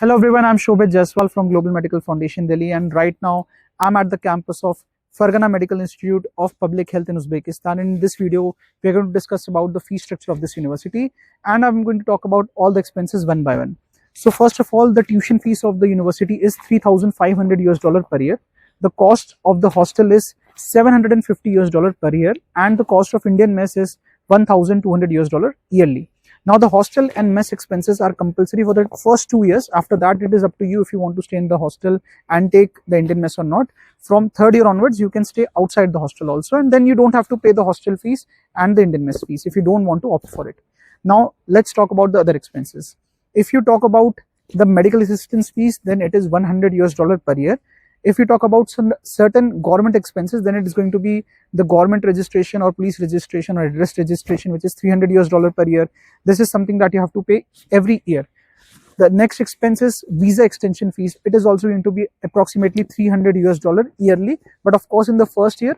Hello everyone, I'm Shobhit Jaiswal from Global Medical Foundation Delhi, and right now I'm at the campus of Fergana Medical Institute of Public Health in Uzbekistan. In this video, we're going to discuss about the fee structure of this university, and I'm going to talk about all the expenses one by one. So first of all, the tuition fees of the university is $3,500 per year. The cost of the hostel is $750 per year, and the cost of Indian mess is $1,200 yearly. Now the hostel and mess expenses are compulsory for the first 2 years. After that, it is up to you if you want to stay in the hostel and take the Indian mess or not. From third year onwards, you can stay outside the hostel also, and then you don't have to pay the hostel fees and the Indian mess fees if you don't want to opt for it. Now let's talk about the other expenses. If you talk about the medical assistance fees, then it is $100 per year. If you talk about some certain government expenses, then it is going to be the government registration or police registration or address registration, which is $300 per year. This is something that you have to pay every year. The next expense is visa extension fees. It is also going to be approximately $300 yearly. But of course, in the first year,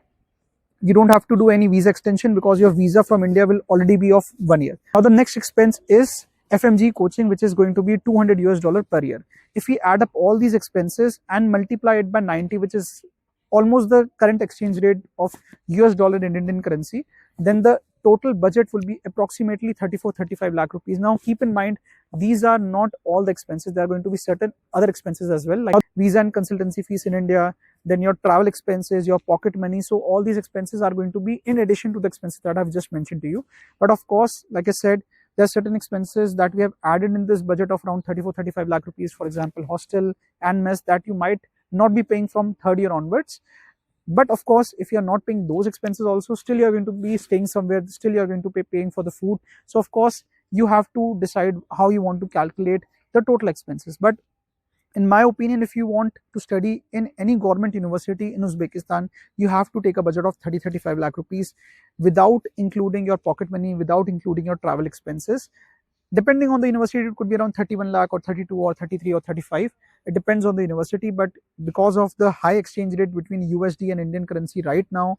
you don't have to do any visa extension because your visa from India will already be of 1 year. Now the next expense is FMGE coaching, which is going to be $200 per year. If we add up all these expenses and multiply it by 90, which is almost the current exchange rate of US dollar in Indian currency, then the total budget will be approximately 34-35 lakh rupees. Now keep in mind, these are not all the expenses. There are going to be certain other expenses as well, like visa and consultancy fees in India, then your travel expenses, your pocket money. So all these expenses are going to be in addition to the expenses that I've just mentioned to you. But of course, like I said, there are certain expenses that we have added in this budget of around 34-35 lakh rupees, for example, hostel and mess, that you might not be paying from third year onwards. But of course, if you're not paying those expenses also, still you're going to be staying somewhere, still you're going to be paying for the food. So of course, you have to decide how you want to calculate the total expenses. But in my opinion, if you want to study in any government university in Uzbekistan, you have to take a budget of 30-35 lakh rupees without including your pocket money, without including your travel expenses. Depending on the university, it could be around 31 lakh or 32 or 33 or 35. It depends on the university, but because of the high exchange rate between USD and Indian currency right now,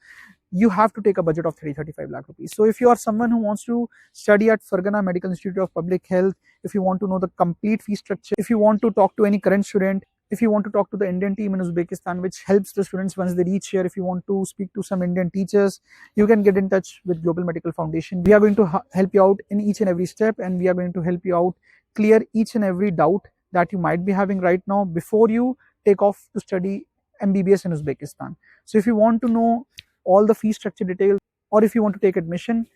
you have to take a budget of 30-35 lakh rupees. So if you are someone who wants to study at Fergana Medical Institute of Public Health, if you want to know the complete fee structure, if you want to talk to any current student, if you want to talk to the Indian team in Uzbekistan, which helps the students once they reach here, if you want to speak to some Indian teachers, you can get in touch with Global Medical Foundation. We are going to help you out in each and every step, and we are going to help you out clear each and every doubt that you might be having right now before you take off to study MBBS in Uzbekistan. So if you want to know all the fee structure details, or if you want to take admission,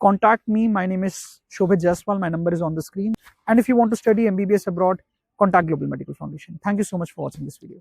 contact me. My name is Shobhit Jaiswal. My number is on the screen. And if you want to study MBBS abroad, contact Global Medical Foundation. Thank you so much for watching this video.